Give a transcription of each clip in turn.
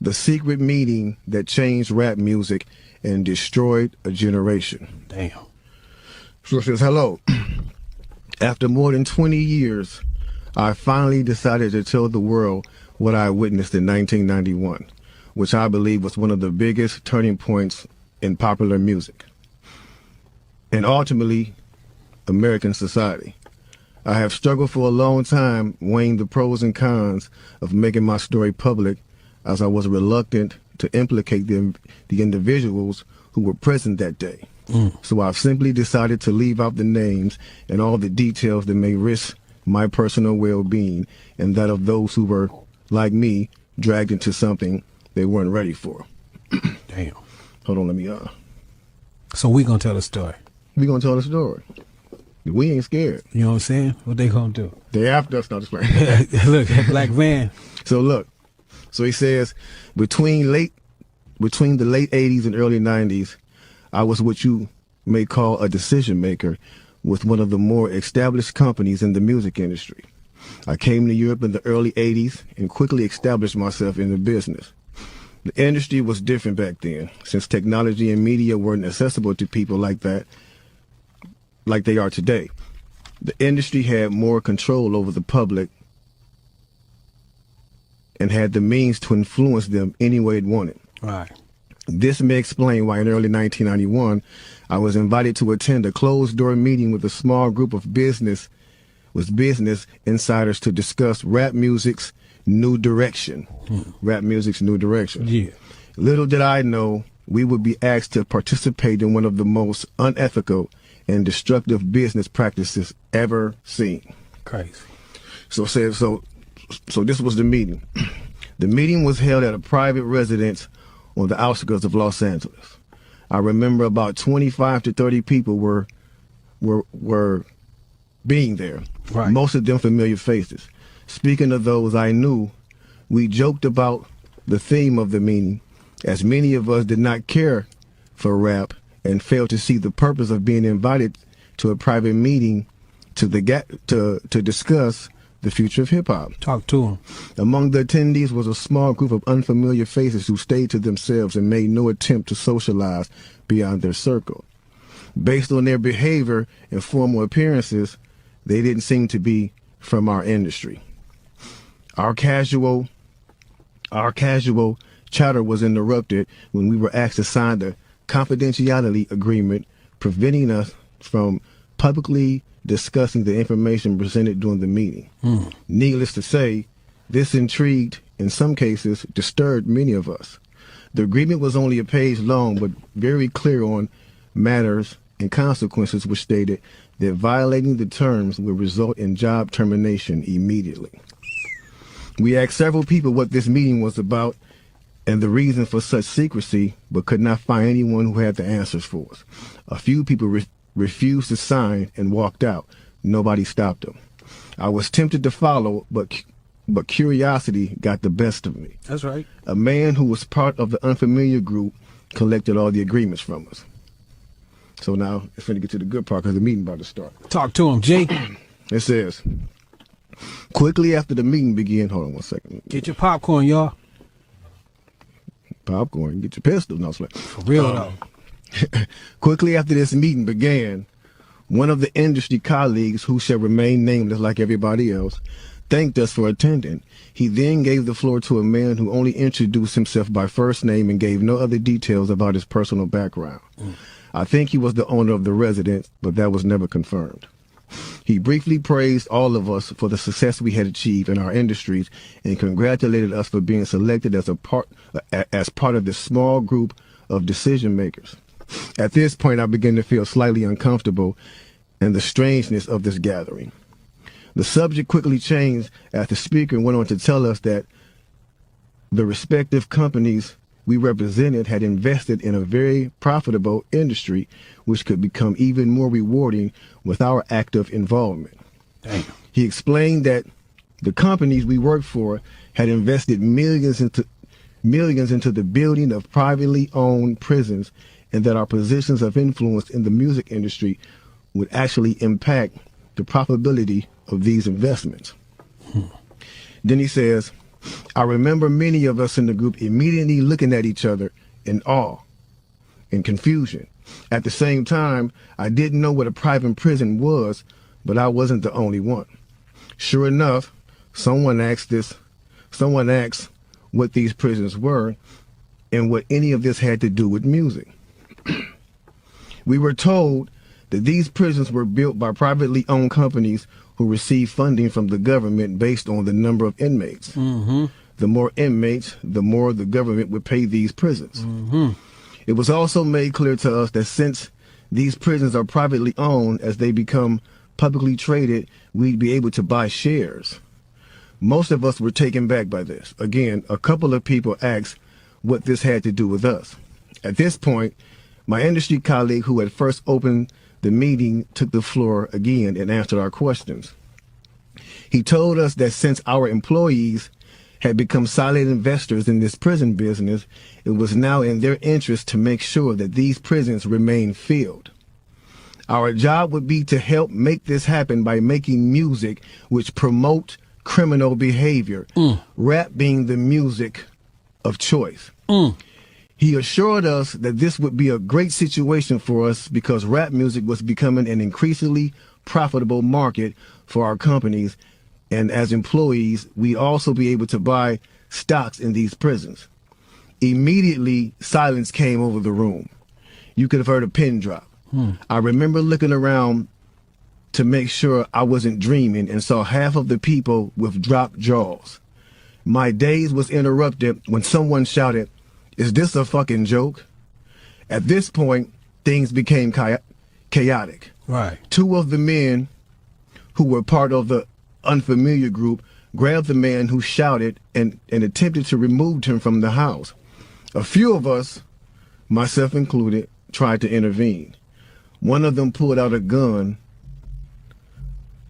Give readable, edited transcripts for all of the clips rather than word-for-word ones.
The secret meeting that changed rap music and destroyed a generation. Damn. So it says, hello. After more than 20 years, I finally decided to tell the world what I witnessed in 1991, which I believe was one of the biggest turning points in popular music and ultimately American society. I have struggled for a long time weighing the pros and cons of making my story public, as I was reluctant to implicate the individuals who were present that day. So I've simply decided to leave out the names and all the details that may risk my personal well-being and that of those who were, like me, dragged into something they weren't ready for. Damn. Hold on, let me So we gonna tell the story. We gonna tell the story. We ain't scared. You know what I'm saying? What they gonna do? They after us, not just playing. Look, that black van. So look, so he says, between the late 80s and early 90s, I was what you may call a decision maker with one of the more established companies in the music industry. I came to Europe in the early 80s and quickly established myself in the business. The industry was different back then, since technology and media weren't accessible to people like that, like they are today. The industry had more control over the public and had the means to influence them any way it wanted. Right. This may explain why in early 1991, I was invited to attend a closed-door meeting with a small group of business insiders to discuss rap music's new direction. Rap music's new direction. Yeah. Little did I know we would be asked to participate in one of the most unethical and destructive business practices ever seen. Crazy. So this was the meeting. The meeting was held at a private residence on the outskirts of Los Angeles. I remember about 25 to 30 people were being there. Right. Most of them familiar faces. Speaking of those I knew, we joked about the theme of the meeting, as many of us did not care for rap and failed to see the purpose of being invited to a private meeting to discuss the future of hip-hop. Talk to him. Among the attendees was a small group of unfamiliar faces who stayed to themselves and made no attempt to socialize beyond their circle. Based on their behavior and formal appearances, they didn't seem to be from our industry. Our casual chatter was interrupted when we were asked to sign the confidentiality agreement, preventing us from publicly discussing the information presented during the meeting. Needless to say, this intrigued, in some cases, disturbed many of us. The agreement was only a page long, but very clear on matters and consequences, which stated that violating the terms would result in job termination immediately. We asked several people what this meeting was about and the reason for such secrecy, but could not find anyone who had the answers for us. A few people refused to sign and walked out. Nobody stopped them. I was tempted to follow, but curiosity got the best of me. That's right. A man who was part of the unfamiliar group collected all the agreements from us. So now it's going to get to the good part because the meeting about to start. Talk to him, Jake. It says, quickly after the meeting began, hold on one second. Get your popcorn, y'all. Popcorn, get your pistol. No, for real though. Quickly after this meeting began, one of the industry colleagues, who shall remain nameless like everybody else, thanked us for attending. He then gave the floor to a man who only introduced himself by first name and gave no other details about his personal background. I think he was the owner of the residence, but that was never confirmed. He briefly praised all of us for the success we had achieved in our industries and congratulated us for being selected as part of this small group of decision makers. At this point, I began to feel slightly uncomfortable and the strangeness of this gathering. The subject quickly changed as the speaker went on to tell us that the respective companies we represented had invested in a very profitable industry, which could become even more rewarding with our active involvement. Damn. He explained that the companies we worked for had invested millions into the building of privately owned prisons, and that our positions of influence in the music industry would actually impact the profitability of these investments. Then he says, I remember many of us in the group immediately looking at each other in awe and confusion. At the same time, I didn't know what a private prison was, but I wasn't the only one. Sure enough, someone asked what these prisons were and what any of this had to do with music. We were told that these prisons were built by privately owned companies who received funding from the government based on the number of inmates. Mm-hmm. The more inmates, the more the government would pay these prisons. Mm-hmm. It was also made clear to us that since these prisons are privately owned, as they become publicly traded, we'd be able to buy shares. Most of us were taken back by this. Again, a couple of people asked what this had to do with us. At this point, my industry colleague who had first opened the meeting took the floor again and answered our questions. He told us that since our employees had become silent investors in this prison business, it was now in their interest to make sure that these prisons remain filled. Our job would be to help make this happen by making music which promote criminal behavior, rap being the music of choice. He assured us that this would be a great situation for us because rap music was becoming an increasingly profitable market for our companies, and as employees, we also be able to buy stocks in these prisons. Immediately, silence came over the room. You could have heard a pin drop. I remember looking around to make sure I wasn't dreaming and saw half of the people with dropped jaws. My daze was interrupted when someone shouted, "Is this a fucking joke?" At this point, things became chaotic. Right. Two of the men who were part of the unfamiliar group grabbed the man who shouted and attempted to remove him from the house. A few of us, myself included, tried to intervene. One of them pulled out a gun,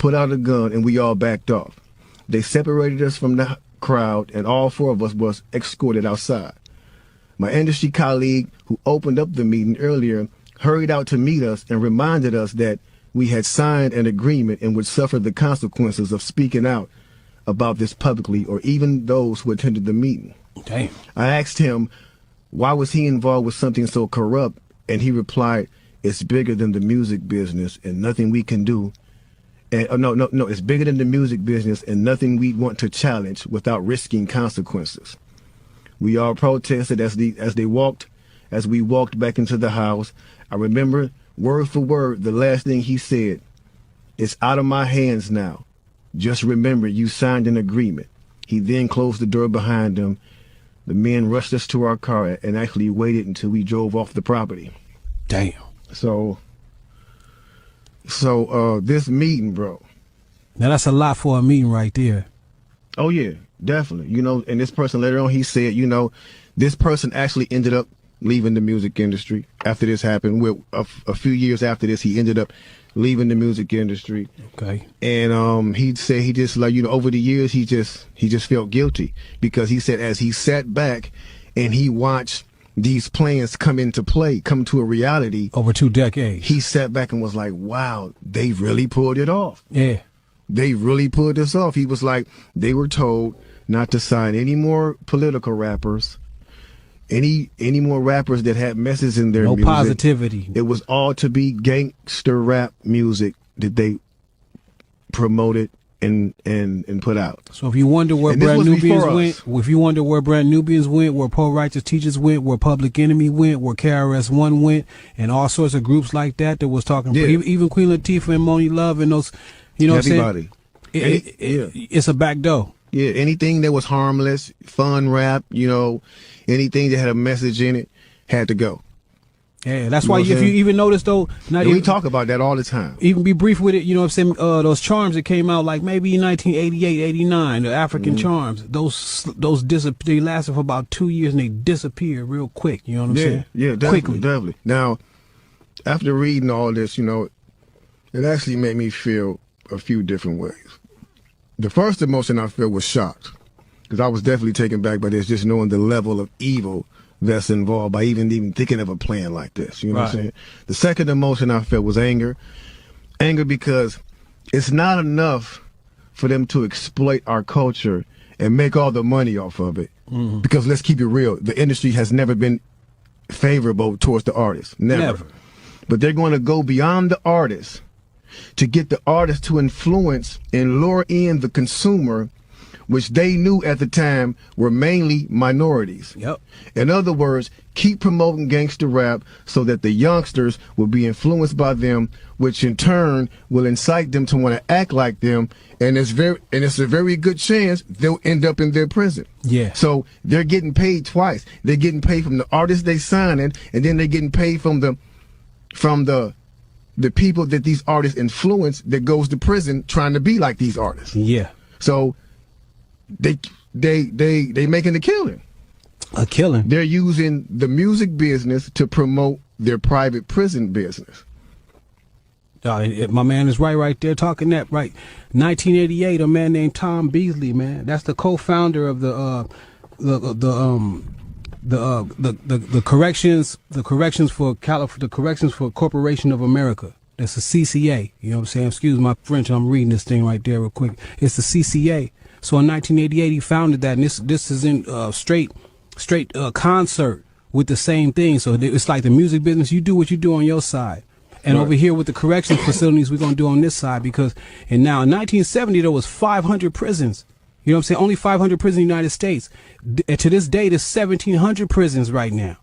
and we all backed off. They separated us from the crowd, and all four of us was escorted outside. My industry colleague who opened up the meeting earlier hurried out to meet us and reminded us that we had signed an agreement and would suffer the consequences of speaking out about this publicly, or even those who attended the meeting. Damn. I asked him, why was he involved with something so corrupt? And he replied, it's bigger than the music business and nothing we can do. And no, it's bigger than the music business and nothing we want to challenge without risking consequences. We all protested as we walked back into the house. I remember word for word the last thing he said. It's out of my hands now. Just remember you signed an agreement. He then closed the door behind him. The men rushed us to our car and actually waited until we drove off the property. Damn. So this meeting, bro. Now that's a lot for a meeting right there. Oh yeah, definitely. You know, and this person later on, he said, you know, this person actually ended up leaving the music industry after this happened. A few years after this, he ended up leaving the music industry. Okay. And he said he just, like, you know, over the years he just felt guilty because he said as he sat back and he watched these plans come to a reality Over 2 decades. he sat back and was like, wow, they really pulled it off. Yeah. They really pulled this off. He was like, they were told not to sign any more political rappers, any more rappers that had messages in their music. No positivity. It was all to be gangster rap music that they promoted and put out. So if you wonder where Brand Nubians went, where Pro Righteous Teachers went, where Public Enemy went, where KRS-One went, and all sorts of groups like that was talking, even Queen Latifah and Moni Love and those, you know what I'm saying? It's a back door. Yeah, anything that was harmless, fun rap, you know, anything that had a message in it had to go. Yeah, that's why if you even notice though, we talk about that all the time. Even be brief with it, you know what I'm saying? Those charms that came out like maybe in 1988, 89, the African charms, those they lasted for about 2 years and they disappeared real quick. You know what I'm saying? Yeah, definitely. Now, after reading all this, you know, it actually made me feel a few different ways. The first emotion I felt was shocked because I was definitely taken back by this, just knowing the level of evil that's involved by even thinking of a plan like this. You know what I'm saying? The second emotion I felt was anger. Anger because it's not enough for them to exploit our culture and make all the money off of it. Because let's keep it real, the industry has never been favorable towards the artist. Never. But they're going to go beyond the artist to get the artist to influence and lure in the consumer, which they knew at the time were mainly minorities. Yep. In other words, keep promoting gangster rap so that the youngsters will be influenced by them, which in turn will incite them to want to act like them, and it's a very good chance they'll end up in their prison. Yeah. So they're getting paid twice. They're getting paid from the artists they signing, and then they're getting paid from the people that these artists influence that goes to prison trying to be like these artists. Yeah. So they making a killing. A killing. They're using the music business to promote their private prison business. My man is right there talking that right. 1988, a man named Tom Beasley, man. That's the co-founder of the corrections for Corporation of America. That's the CCA. You know what I'm saying? Excuse my French. I'm reading this thing right there real quick. It's the CCA. So in 1988, he founded that, and this is in straight concert with the same thing. So it's like the music business. You do what you do on your side. And over here with the correction facilities, we're going to do on this side, because, and now in 1970, there was 500 prisons. You know what I'm saying? Only 500 prisons in the United States. To this day, there's 1,700 prisons right now.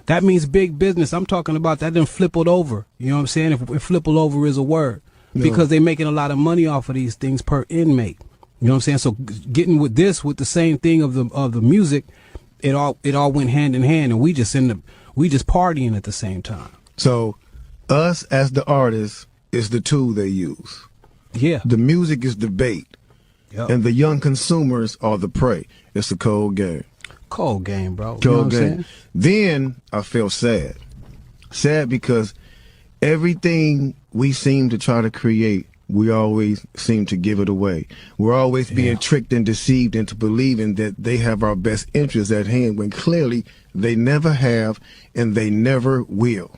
That means big business. I'm talking about that done flippled over. You know what I'm saying? If flippled over is a word. Because they're making a lot of money off of these things per inmate. You know what I'm saying? So getting with the same thing of the music, it all went hand in hand, and we just partying at the same time. So us as the artists is the tool they use. Yeah. The music is the bait. Yep. And the young consumers are the prey. It's a cold game. Cold game, bro. Cold game. Then I feel sad. Sad because everything we seem to try to create, we always seem to give it away. We're always being tricked and deceived into believing that they have our best interests at hand, when clearly they never have and they never will.